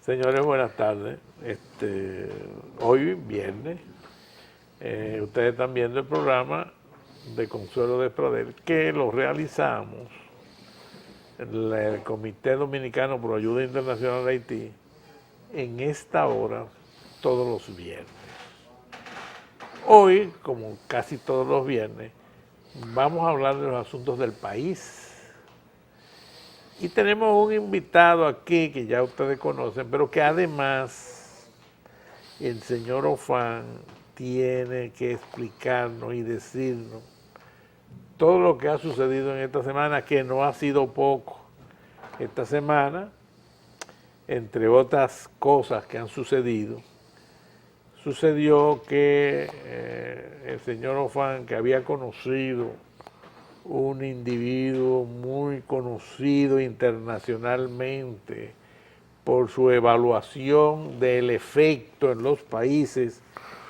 Señores, buenas tardes. Hoy, viernes, ustedes están viendo el programa de Consuelo de Pradel, que lo realizamos el Comité Dominicano por Ayuda Internacional a Haití en esta hora todos los viernes. Hoy, como casi todos los viernes, vamos a hablar de los asuntos del país. Y tenemos un invitado aquí que ya ustedes conocen, pero que además el señor Ofán tiene que explicarnos y decirnos todo lo que ha sucedido en esta semana, que no ha sido poco. Esta semana, entre otras cosas que han sucedido, sucedió que el señor Ofán, que había conocido un individuo muy conocido internacionalmente por su evaluación del efecto en los países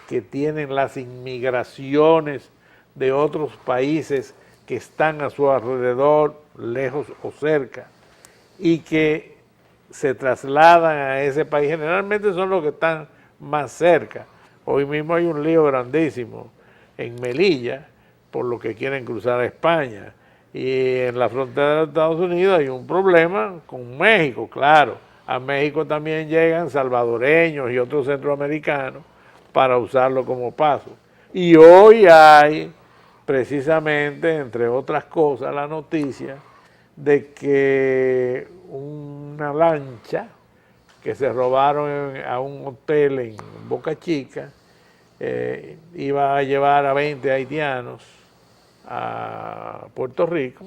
que tienen las inmigraciones de otros países que están a su alrededor, lejos o cerca, y que se trasladan a ese país. Generalmente son los que están más cerca. Hoy mismo hay un lío grandísimo en Melilla, por lo que quieren cruzar a España. Y en la frontera de Estados Unidos hay un problema con México, claro. A México también llegan salvadoreños y otros centroamericanos para usarlo como paso. Y hoy hay, precisamente, entre otras cosas, la noticia de que una lancha que se robaron a un hotel en Boca Chica iba a llevar a 20 haitianos a Puerto Rico,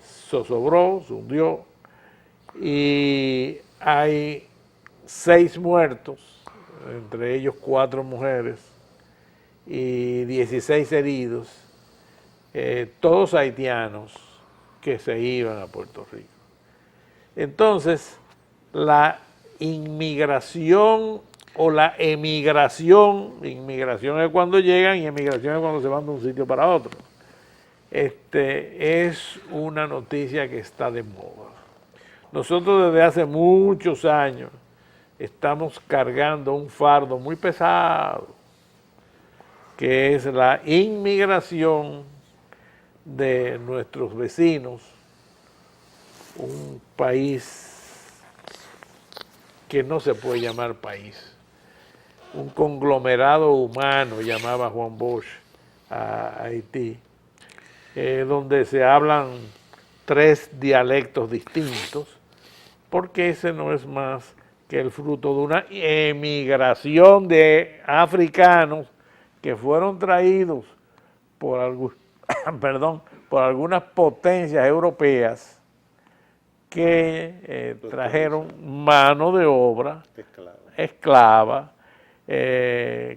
zozobró, se hundió, y hay 6 muertos, entre ellos 4 mujeres, y 16 heridos, todos haitianos que se iban a Puerto Rico. Entonces, la inmigración o la emigración, inmigración es cuando llegan y emigración es cuando se van de un sitio para otro. Es una noticia que está de moda. Nosotros desde hace muchos años estamos cargando un fardo muy pesado, que es la inmigración de nuestros vecinos, un país que no se puede llamar país, un conglomerado humano, llamaba Juan Bosch a Haití, donde se hablan 3 dialectos distintos, porque ese no es más que el fruto de una emigración de africanos que fueron traídos por, por algunas potencias europeas que trajeron mano de obra esclava.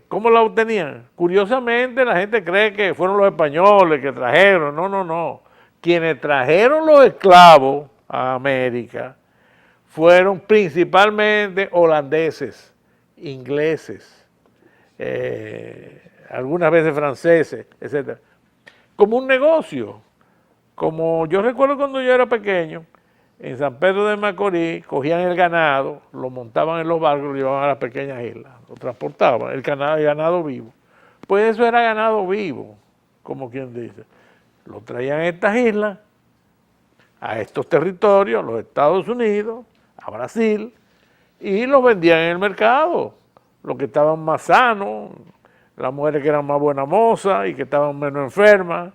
¿Cómo la obtenían? Curiosamente la gente cree que fueron los españoles que trajeron. No. Quienes trajeron los esclavos a América fueron principalmente holandeses, ingleses, algunas veces franceses, etc. Como un negocio. Como yo recuerdo cuando yo era pequeño, en San Pedro de Macorís cogían el ganado, lo montaban en los barcos, lo llevaban a las pequeñas islas, lo transportaban, el ganado vivo. Pues eso era ganado vivo, como quien dice. Lo traían a estas islas, a estos territorios, a los Estados Unidos, a Brasil, y los vendían en el mercado. Los que estaban más sanos, las mujeres que eran más buenas mozas y que estaban menos enfermas,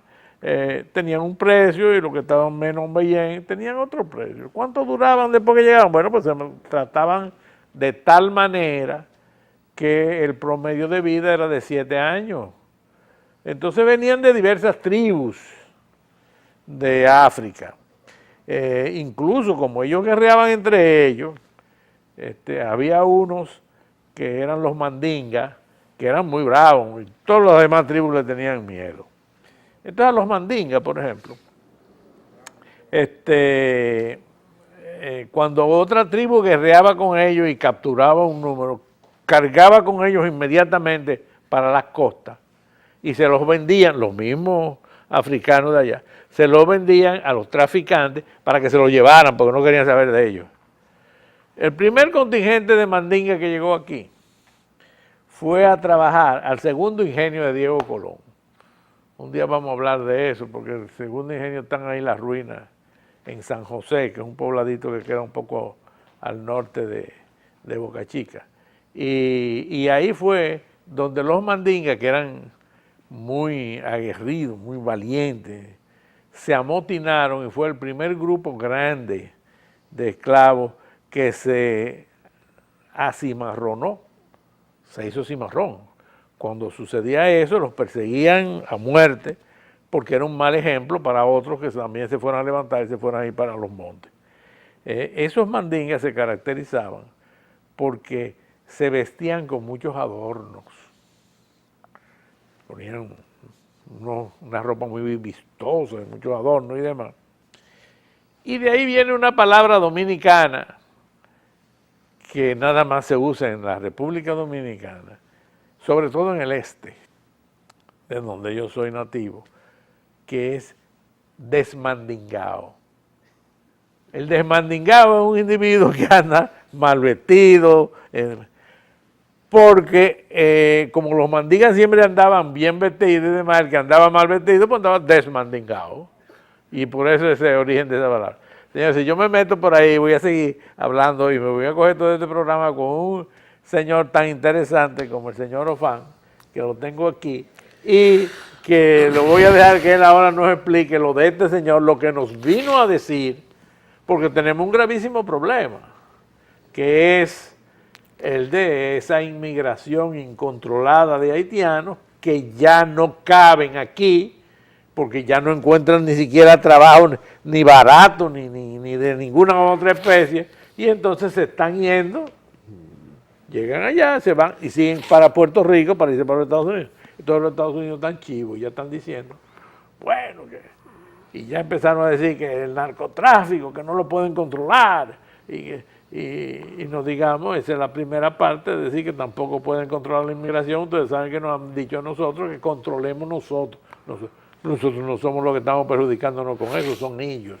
tenían un precio, y los que estaban menos bien tenían otro precio. ¿Cuánto duraban después que llegaban? Bueno, pues se trataban de tal manera que el promedio de vida era de 7 años. Entonces venían de diversas tribus de África. Incluso como ellos guerreaban entre ellos, había unos que eran los mandingas, que eran muy bravos, y todas las demás tribus le tenían miedo. Entonces a los mandingas, por ejemplo, cuando otra tribu guerreaba con ellos y capturaba un número, cargaba con ellos inmediatamente para las costas y se los vendían, los mismos africanos de allá, se los vendían a los traficantes para que se los llevaran porque no querían saber de ellos. El primer contingente de mandinga que llegó aquí fue a trabajar al segundo ingenio de Diego Colón. Un día vamos a hablar de eso, porque el segundo ingenio están ahí las ruinas en San José, que es un pobladito que queda un poco al norte de Boca Chica. Y ahí fue donde los mandingas, que eran muy aguerridos, muy valientes, se amotinaron y fue el primer grupo grande de esclavos que se acimarronó, se hizo cimarrón. Cuando sucedía eso, los perseguían a muerte, porque era un mal ejemplo para otros que también se fueran a levantar y se fueran a ir para los montes. Esos mandingas se caracterizaban porque se vestían con muchos adornos, ponían una ropa muy vistosa, muchos adornos y demás. Y de ahí viene una palabra dominicana que nada más se usa en la República Dominicana, sobre todo en el este, de donde yo soy nativo, que es desmandingado. El desmandingado es un individuo que anda mal vestido, porque como los mandingas siempre andaban bien vestidos y demás, el que andaba mal vestido pues andaba desmandingado. Y por eso es el origen de esa palabra. Señores, si yo me meto por ahí, voy a seguir hablando y me voy a coger todo este programa con un señor tan interesante como el señor Ofán, que lo tengo aquí, y que lo voy a dejar que él ahora nos explique lo de este señor, lo que nos vino a decir, porque tenemos un gravísimo problema, que es el de esa inmigración incontrolada de haitianos que ya no caben aquí, porque ya no encuentran ni siquiera trabajo ni barato, ni de ninguna otra especie, y entonces se están yendo, llegan allá, se van y siguen para Puerto Rico para irse para los Estados Unidos. Y todos los Estados Unidos están chivos, ya están diciendo, bueno, y ya empezaron a decir que el narcotráfico, que no lo pueden controlar, y nos digamos, esa es la primera parte, de decir que tampoco pueden controlar la inmigración. Ustedes saben que nos han dicho a nosotros que controlemos nosotros. Nosotros no somos los que estamos perjudicándonos con eso, son ellos.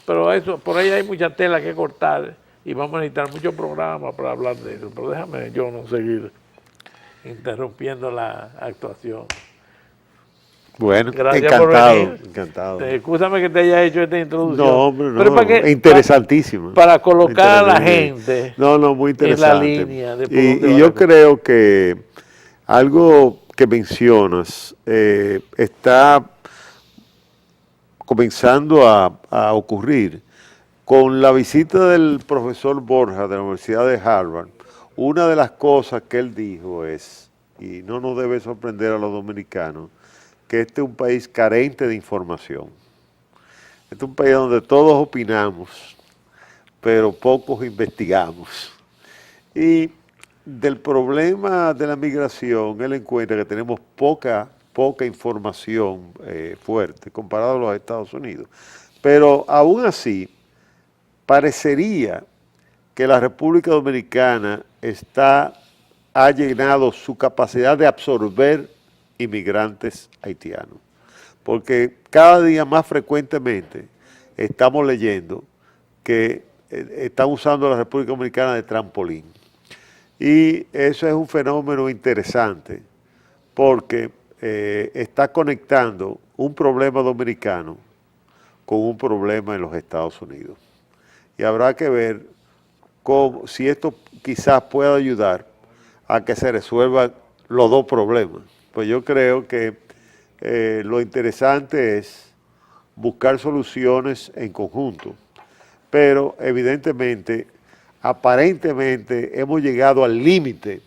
Pero eso, por ahí hay mucha tela que cortar y vamos a necesitar muchos programas para hablar de eso. Pero déjame yo no seguir interrumpiendo la actuación. Bueno, gracias encantado, por venir. Encantado. Escúchame que te haya hecho esta introducción. No, hombre, no, pero interesantísimo. Para colocar a la gente muy interesante. En la línea de y yo creo que algo que mencionas está comenzando a ocurrir con la visita del profesor Borja de la Universidad de Harvard. Una de las cosas que él dijo es, y no nos debe sorprender a los dominicanos, que este es un país carente de información. Este es un país donde todos opinamos, pero pocos investigamos. Y del problema de la migración, él encuentra que tenemos poca información fuerte comparado a los Estados Unidos. Pero aún así, parecería que la República Dominicana ha llenado su capacidad de absorber inmigrantes haitianos, porque cada día más frecuentemente estamos leyendo que están usando la República Dominicana de trampolín. Y eso es un fenómeno interesante, porque está conectando un problema dominicano con un problema en los Estados Unidos. Y habrá que ver si esto quizás pueda ayudar a que se resuelvan los dos problemas. Pues yo creo que lo interesante es buscar soluciones en conjunto, pero evidentemente, aparentemente hemos llegado al límite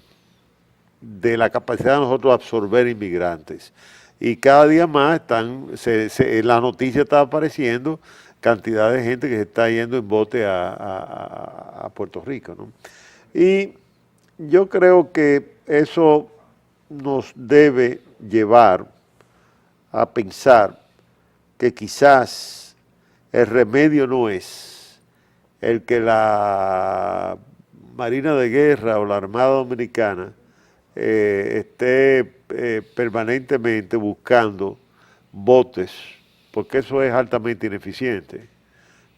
de la capacidad de nosotros de absorber inmigrantes. Y cada día más en la noticia está apareciendo cantidad de gente que se está yendo en bote a Puerto Rico, ¿no? Y yo creo que eso nos debe llevar a pensar que quizás el remedio no es el que la Marina de Guerra o la Armada Dominicana esté permanentemente buscando botes, porque eso es altamente ineficiente.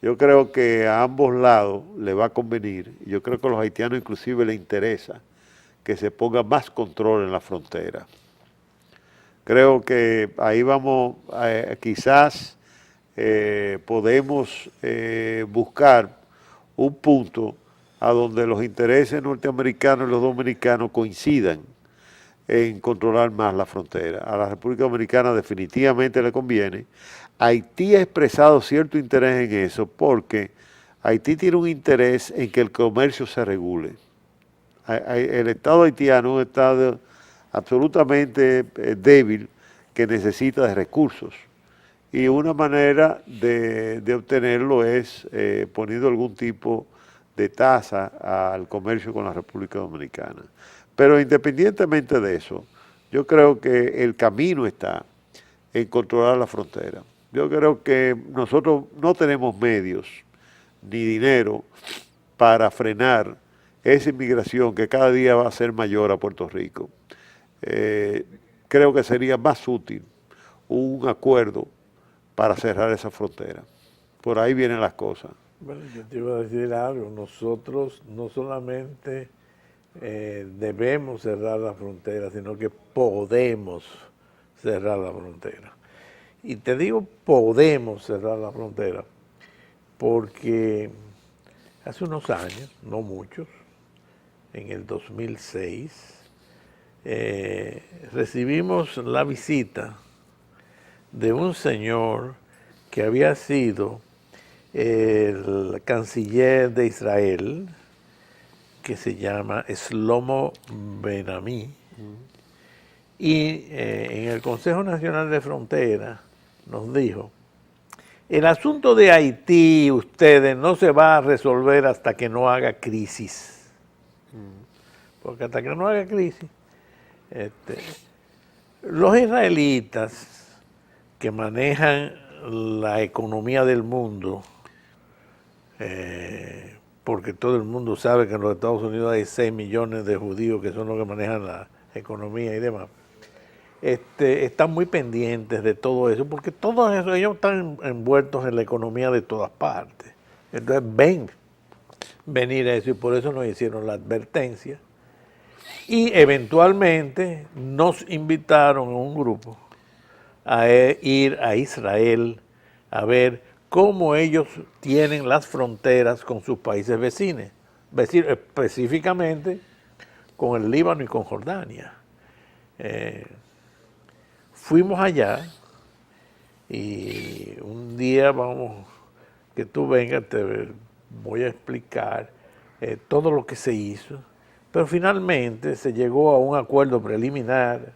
Yo creo que a ambos lados le va a convenir. Yo creo que a los haitianos inclusive les interesa que se ponga más control en la frontera. Creo que ahí vamos, quizás podemos buscar un punto a donde los intereses norteamericanos y los dominicanos coincidan en controlar más la frontera. A la República Dominicana definitivamente le conviene. Haití ha expresado cierto interés en eso porque Haití tiene un interés en que el comercio se regule. El Estado haitiano es un Estado absolutamente débil que necesita de recursos. Y una manera de obtenerlo es poniendo algún tipo de tasa al comercio con la República Dominicana. Pero independientemente de eso, yo creo que el camino está en controlar la frontera. Yo creo que nosotros no tenemos medios ni dinero para frenar esa inmigración que cada día va a ser mayor a Puerto Rico. Creo que sería más útil un acuerdo para cerrar esa frontera. Por ahí vienen las cosas. Bueno, yo te iba a decir algo. Nosotros no solamente debemos cerrar la frontera, sino que podemos cerrar la frontera. Y te digo podemos cerrar la frontera porque hace unos años, no muchos, en el 2006, recibimos la visita de un señor que había sido el canciller de Israel, que se llama Shlomo Ben-Ami, y en el Consejo Nacional de Frontera nos dijo, el asunto de Haití, ustedes, no se va a resolver hasta que no haga crisis. Porque hasta que no haga crisis, los israelitas que manejan la economía del mundo, porque todo el mundo sabe que en los Estados Unidos hay 6 millones de judíos que son los que manejan la economía y demás, están muy pendientes de todo eso, porque todos eso, ellos están envueltos en la economía de todas partes. Entonces ven venir eso y por eso nos hicieron la advertencia. Y eventualmente nos invitaron a un grupo a ir a Israel a ver cómo ellos tienen las fronteras con sus países vecinos, específicamente con el Líbano y con Jordania. Fuimos allá y un día vamos, que tú vengas, te voy a explicar todo lo que se hizo, pero finalmente se llegó a un acuerdo preliminar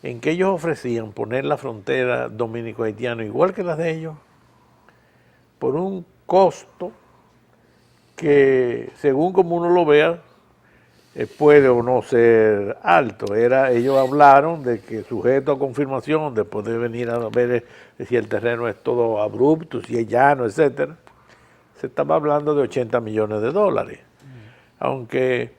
en que ellos ofrecían poner la frontera dominico-haitiana igual que las de ellos, por un costo que, según como uno lo vea, puede o no ser alto. Ellos hablaron de que sujeto a confirmación, después de venir a ver si el terreno es todo abrupto, si es llano, etcétera, se estaba hablando de 80 millones de dólares. Aunque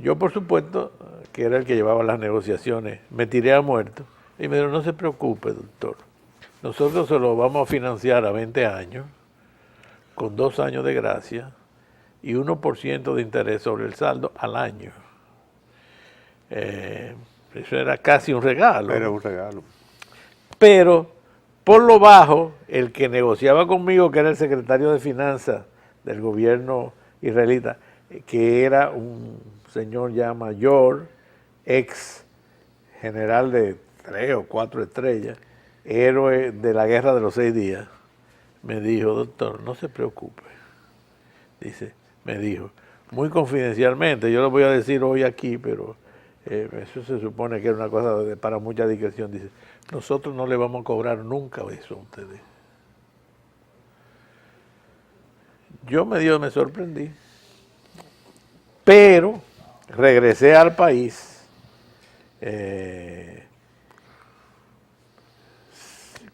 yo, por supuesto, que era el que llevaba las negociaciones, me tiré a muerto y me dijeron, no se preocupe, doctor, nosotros se lo vamos a financiar a 20 años, con 2 años de gracia, y 1% de interés sobre el saldo al año. Eso era casi un regalo. Era un regalo. Pero, por lo bajo, el que negociaba conmigo, que era el secretario de Finanzas del gobierno israelita, que era un señor ya mayor, ex general de 3 o 4 estrellas, héroe de la guerra de los 6 días, me dijo, doctor, no se preocupe. Dice, me dijo, muy confidencialmente, yo lo voy a decir hoy aquí, pero eso se supone que era una cosa para mucha discreción. Dice, nosotros no le vamos a cobrar nunca eso a ustedes. Yo me sorprendí, pero regresé al país.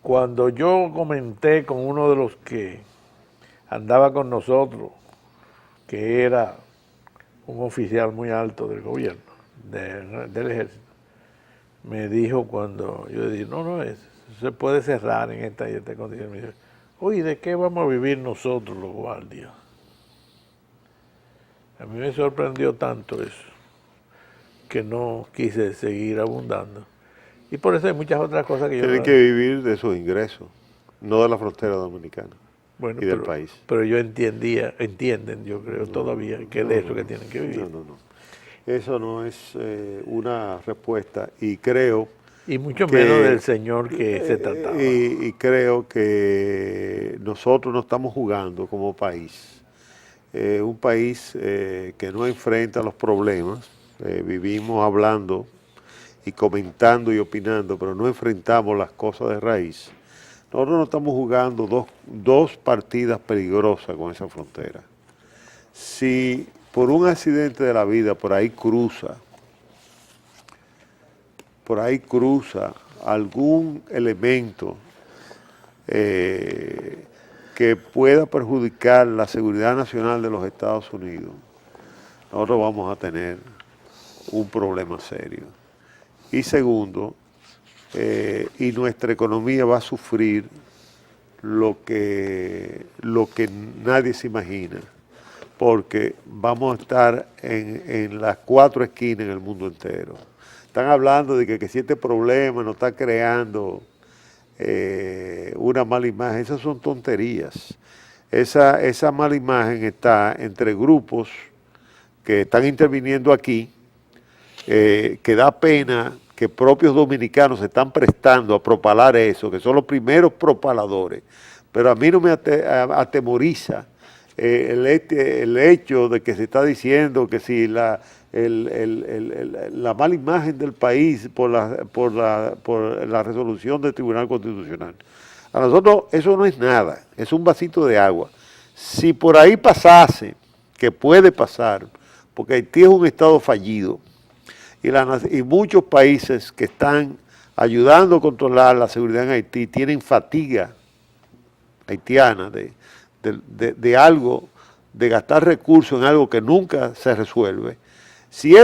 Cuando yo comenté con uno de los que andaba con nosotros, que era un oficial muy alto del gobierno, del ejército, me dijo cuando yo dije, no, se puede cerrar en esta y esta condición. Me dijo, Oye, ¿de qué vamos a vivir nosotros los guardias? A mí me sorprendió tanto eso, que no quise seguir abundando. Y por eso hay muchas otras cosas que yo... Tienen que vivir de sus ingresos, no de la frontera dominicana Bueno, y del país. pero yo entienden, yo creo todavía, que de eso que tienen que vivir. No. Eso no es una respuesta y creo... Y mucho menos del señor que se trataba. Y creo que nosotros no estamos jugando como país. Un país que no enfrenta los problemas, vivimos hablando y comentando y opinando, pero no enfrentamos las cosas de raíz. Nosotros no estamos jugando dos partidas peligrosas con esa frontera. Si por un accidente de la vida por ahí cruza algún elemento que pueda perjudicar la seguridad nacional de los Estados Unidos, nosotros vamos a tener un problema serio. Y segundo, y nuestra economía va a sufrir lo que nadie se imagina, porque vamos a estar en las 4 esquinas en el mundo entero. Están hablando de que si este problema nos está creando una mala imagen. Esas son tonterías. Esa mala imagen está entre grupos que están interviniendo aquí, que da pena que propios dominicanos se están prestando a propalar eso, que son los primeros propaladores. Pero a mí no me atemoriza el hecho de que se está diciendo que si la mala imagen del país por la resolución del Tribunal Constitucional. A nosotros eso no es nada, es un vasito de agua. Si por ahí pasase, que puede pasar, porque Haití es un estado fallido, y muchos países que están ayudando a controlar la seguridad en Haití tienen fatiga haitiana de algo, de gastar recursos en algo que nunca se resuelve. Si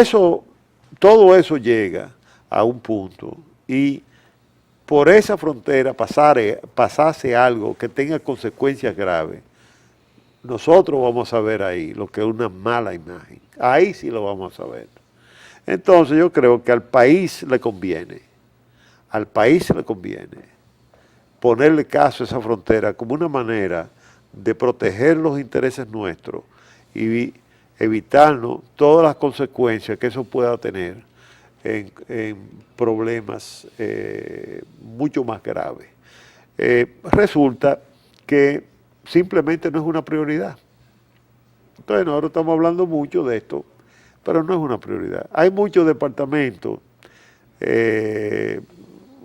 todo eso llega a un punto y por esa frontera pasase algo que tenga consecuencias graves, nosotros vamos a ver ahí lo que es una mala imagen. Ahí sí lo vamos a ver. Entonces yo creo que al país le conviene ponerle caso a esa frontera como una manera de proteger los intereses nuestros y evitarnos todas las consecuencias que eso pueda tener en problemas mucho más graves. Resulta que simplemente no es una prioridad. Entonces nosotros estamos hablando mucho de esto, pero no es una prioridad. Hay muchos departamentos,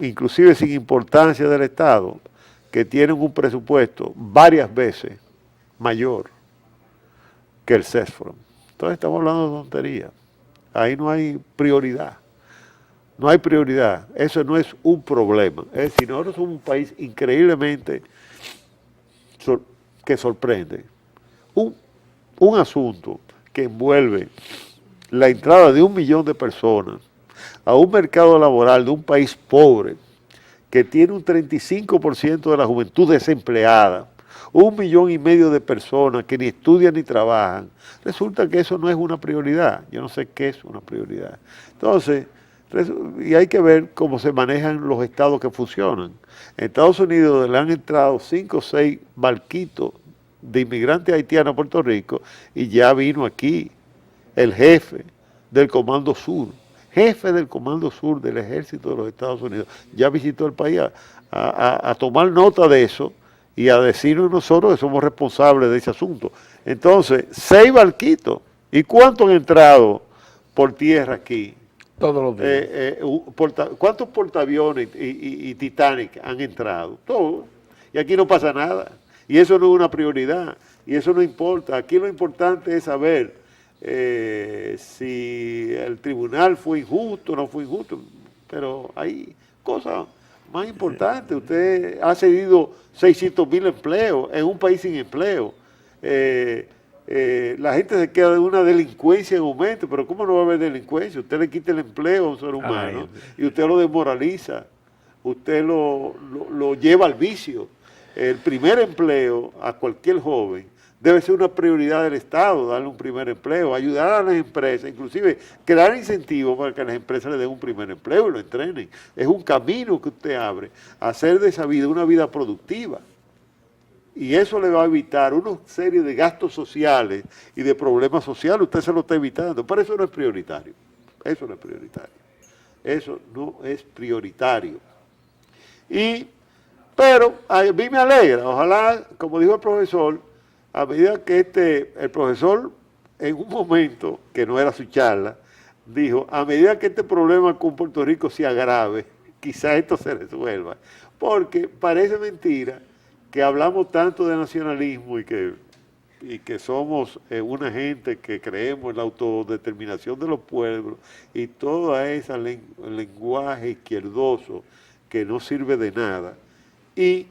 inclusive sin importancia del Estado, que tienen un presupuesto varias veces mayor que el CESFRON. Entonces estamos hablando de tonterías. Ahí no hay prioridad. No hay prioridad. Eso no es un problema. Es decir, nosotros somos un país increíblemente que sorprende. Un asunto que envuelve la entrada de 1 millón de personas a un mercado laboral de un país pobre que tiene un 35% de la juventud desempleada, 1,5 millones de personas que ni estudian ni trabajan. Resulta que eso no es una prioridad. Yo no sé qué es una prioridad. Entonces, y hay que ver cómo se manejan los estados que funcionan. En Estados Unidos le han entrado 5 o 6 barquitos de inmigrantes haitianos a Puerto Rico y ya vino aquí el jefe del Comando Sur del Ejército de los Estados Unidos, ya visitó el país a tomar nota de eso y a decirnos nosotros que somos responsables de ese asunto. Entonces, 6 barquitos. ¿Y cuántos han entrado por tierra aquí? Todos los días. ¿Cuántos portaaviones y Titanic han entrado? Todos. Y aquí no pasa nada. Y eso no es una prioridad. Y eso no importa. Aquí lo importante es saber si el tribunal fue injusto o no fue injusto. Pero hay cosas más importantes. Usted ha cedido 600,000 empleos en un país sin empleo. La gente se queda de una delincuencia en aumento, pero ¿cómo no va a haber delincuencia? Usted le quita el empleo a un ser humano y usted lo desmoraliza, usted lo lleva al vicio. el primer empleo a cualquier joven debe ser una prioridad del Estado, darle un primer empleo, ayudar a las empresas, inclusive crear incentivos para que las empresas le den un primer empleo y lo entrenen. Es un camino que usted abre a hacer de esa vida una vida productiva. Y eso le va a evitar una serie de gastos sociales y de problemas sociales. Usted se lo está evitando. Pero eso no es prioritario. Eso no es prioritario. Eso no es prioritario. Pero a mí me alegra. Ojalá, como dijo el profesor, a medida que el profesor, en un momento, que no era su charla, dijo, a medida que este problema con Puerto Rico se agrave, quizá esto se resuelva. Porque parece mentira que hablamos tanto de nacionalismo y que somos una gente que creemos en la autodeterminación de los pueblos y todo ese lenguaje izquierdoso que no sirve de nada. Y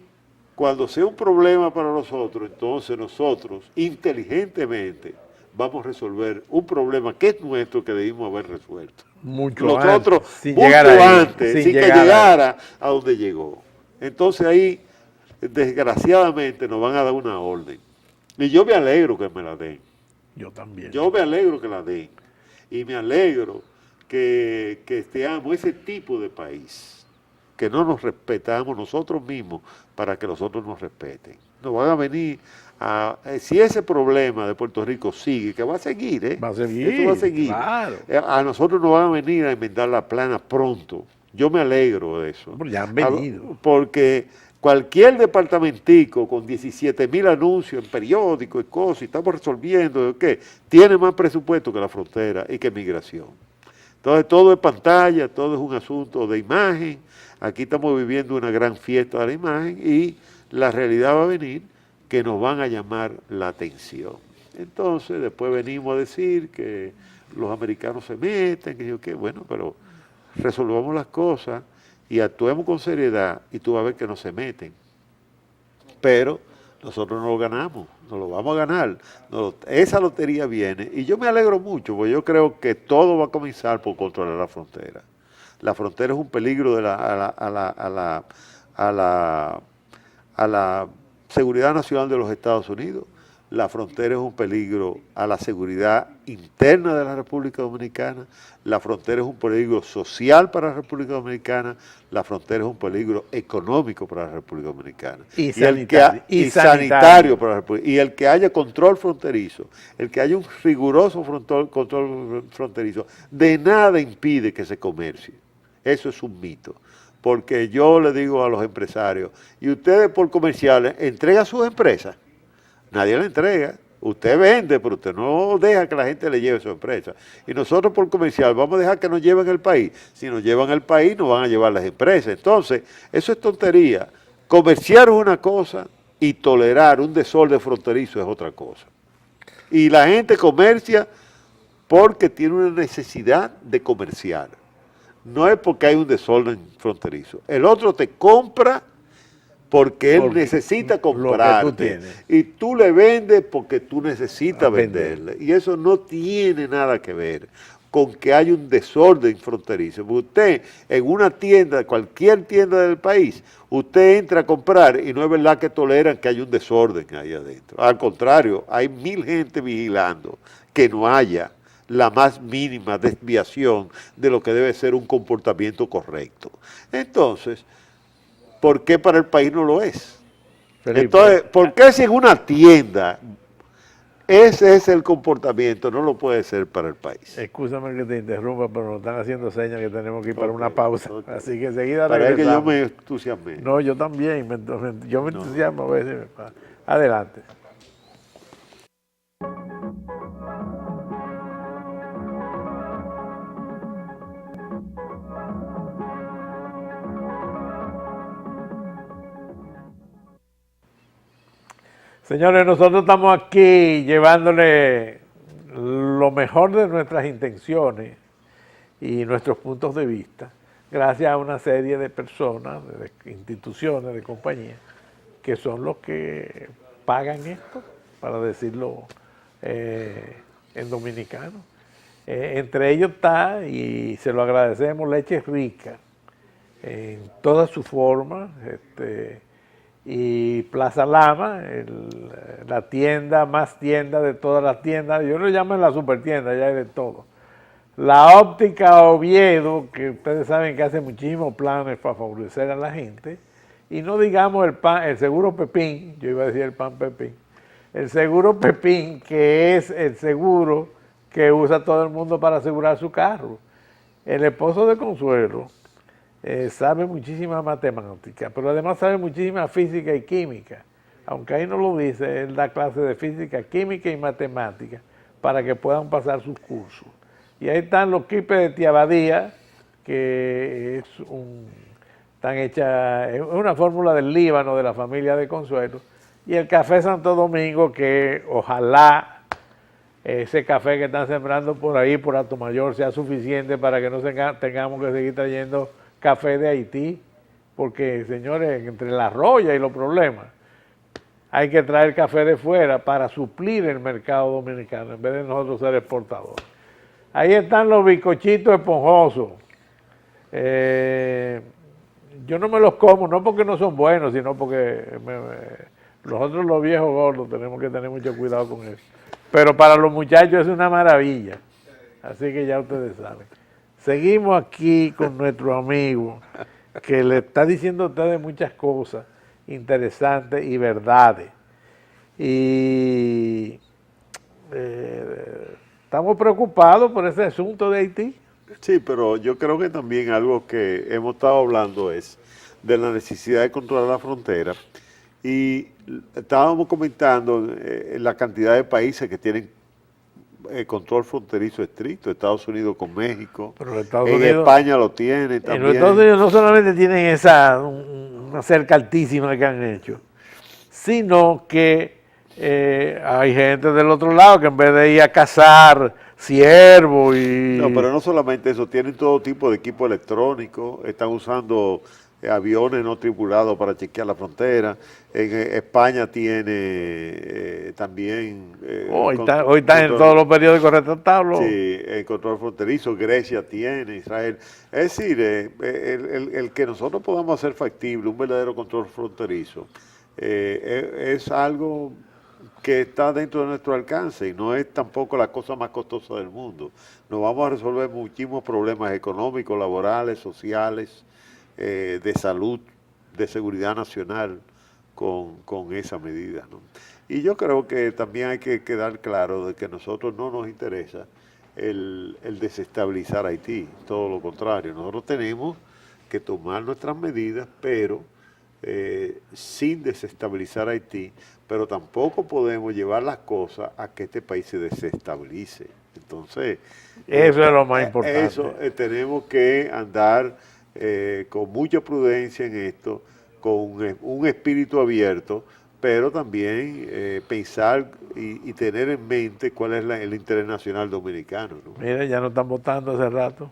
cuando sea un problema para nosotros, entonces nosotros inteligentemente vamos a resolver un problema que es nuestro, que debimos haber resuelto. Mucho Nosotros, antes, sin mucho llegar ahí, antes, sin que llegara a donde llegó. Entonces ahí, desgraciadamente, nos van a dar una orden. Y yo me alegro que me la den. Yo también. Yo me alegro que la den. Y me alegro que seamos ese tipo de país, que no nos respetamos nosotros mismos para que los otros nos respeten. Nos van a venir si ese problema de Puerto Rico sigue, que va a seguir, Va a seguir, eso va a seguir. claro. A nosotros nos van a venir a enmendar la plana pronto. Yo me alegro de eso. Ya han venido. Porque cualquier departamentico con 17.000 anuncios en periódicos y cosas, y estamos resolviendo, ¿qué? Tiene más presupuesto que la frontera y que migración. Entonces todo es pantalla, todo es un asunto de imagen. Aquí estamos viviendo una gran fiesta de la imagen y la realidad va a venir que nos van a llamar la atención. Entonces después venimos a decir que los americanos se meten, que yo qué, bueno, pero resolvamos las cosas y actuemos con seriedad y tú vas a ver que no se meten. Pero nosotros no lo ganamos, no lo vamos a ganar. Esa lotería viene y yo me alegro mucho, porque yo creo que todo va a comenzar por controlar la frontera. La frontera es un peligro a la seguridad nacional de los Estados Unidos. La frontera es un peligro a la seguridad interna de la República Dominicana. La frontera es un peligro social para la República Dominicana. La frontera es un peligro económico para la República Dominicana. Y sanitario para la República. Y el que haya control fronterizo, el que haya un riguroso control fronterizo, de nada impide que se comercie. Eso es un mito. Porque yo le digo a los empresarios, y ustedes por comerciales, entregan sus empresas. Nadie le entrega. Usted vende, pero usted no deja que la gente le lleve su empresa. Y nosotros por comercial vamos a dejar que nos lleven el país. Si nos llevan el país, nos van a llevar las empresas. Entonces, eso es tontería. Comerciar es una cosa y tolerar un desorden fronterizo es otra cosa. Y la gente comercia porque tiene una necesidad de comerciar. No es porque hay un desorden fronterizo. El otro te compra porque él necesita comprarte y tú le vendes porque tú necesitas venderle. Y eso no tiene nada que ver con que haya un desorden fronterizo. Porque usted en una tienda, cualquier tienda del país, usted entra a comprar y no es verdad que toleran que haya un desorden ahí adentro. Al contrario, hay 1000 gente vigilando que no haya la más mínima desviación de lo que debe ser un comportamiento correcto. Entonces, ¿por qué para el país no lo es? Felipe. Entonces, ¿por qué si en una tienda ese es el comportamiento? No lo puede ser para el país. Excúsame que te interrumpa, pero nos están haciendo señas que tenemos que ir para una pausa. Así que enseguida regresamos. Que yo me entusiasmé. No, yo también. Yo me entusiasmo a veces. Adelante. Señores, nosotros estamos aquí llevándole lo mejor de nuestras intenciones y nuestros puntos de vista, gracias a una serie de personas, de instituciones, de compañías, que son los que pagan esto, para decirlo en dominicano. Entre ellos está, y se lo agradecemos, Leche Rica, en todas sus formas, y Plaza Lama, la tienda más tienda de todas las tiendas, yo lo llamo la supertienda, ya hay de todo. La óptica Oviedo, que ustedes saben que hace muchísimos planes para favorecer a la gente, y no digamos el seguro Pepín, yo iba a decir el pan Pepín, el seguro Pepín, que es el seguro que usa todo el mundo para asegurar su carro. El esposo de Consuelo sabe muchísima matemática, pero además sabe muchísima física y química. Aunque ahí no lo dice, él da clases de física, química y matemática para que puedan pasar sus cursos. Y ahí están los quipes de Tía Badía, que es una fórmula del Líbano de la familia de Consuelo, y el café Santo Domingo, que ojalá ese café que están sembrando por ahí, por Atomayor, sea suficiente para que no tengamos que seguir trayendo café de Haití, porque, señores, entre la roya y los problemas, hay que traer café de fuera para suplir el mercado dominicano, en vez de nosotros ser exportadores. Ahí están los bizcochitos esponjosos. Yo no me los como, no porque no son buenos, sino porque nosotros los viejos gordos tenemos que tener mucho cuidado con eso. Pero para los muchachos es una maravilla. Así que ya ustedes saben. Seguimos aquí con nuestro amigo que le está diciendo a ustedes muchas cosas interesantes y verdades. Y estamos preocupados por ese asunto de Haití. Sí, pero yo creo que también algo que hemos estado hablando es de la necesidad de controlar la frontera. Y estábamos comentando la cantidad de países que tienen control fronterizo estricto, Estados Unidos con México, Pero Estados en Unidos, España lo tiene también. En los Estados Unidos no solamente tienen una cerca altísima que han hecho, sino que hay gente del otro lado que en vez de ir a cazar ciervos y... No, pero no solamente eso, tienen todo tipo de equipo electrónico, están usando aviones no tripulados para chequear la frontera. En España tiene también... hoy están en todos los periódicos retratados. Sí, el control fronterizo, Grecia tiene, Israel. Es decir, el que nosotros podamos hacer factible un verdadero control fronterizo es algo que está dentro de nuestro alcance y no es tampoco la cosa más costosa del mundo. Nos vamos a resolver muchísimos problemas económicos, laborales, sociales, de salud, de seguridad nacional con esa medida, ¿no? Y yo creo que también hay que quedar claro de que a nosotros no nos interesa el desestabilizar Haití, todo lo contrario. Nosotros tenemos que tomar nuestras medidas, pero sin desestabilizar Haití, pero tampoco podemos llevar las cosas a que este país se desestabilice. Entonces, eso es lo más importante. Eso tenemos que andar con mucha prudencia en esto, con un espíritu abierto, pero también pensar y tener en mente cuál es el interés nacional dominicano, ¿no? Mira, ya nos están votando hace rato.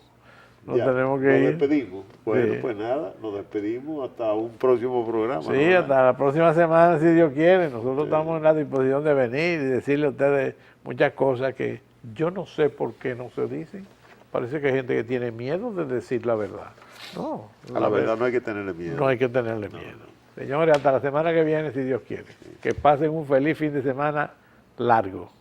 Nos tenemos que ir. Nos despedimos. Bueno, sí. Pues nada, nos despedimos hasta un próximo programa. Sí, ¿no? Hasta la próxima semana, si Dios quiere. Nosotros estamos en la disposición de venir y decirle a ustedes muchas cosas que yo no sé por qué no se dicen. Parece que hay gente que tiene miedo de decir la verdad. No, a la verdad no hay que tenerle miedo. No hay que tenerle miedo. Señores, hasta la semana que viene, si Dios quiere. Que pasen un feliz fin de semana largo.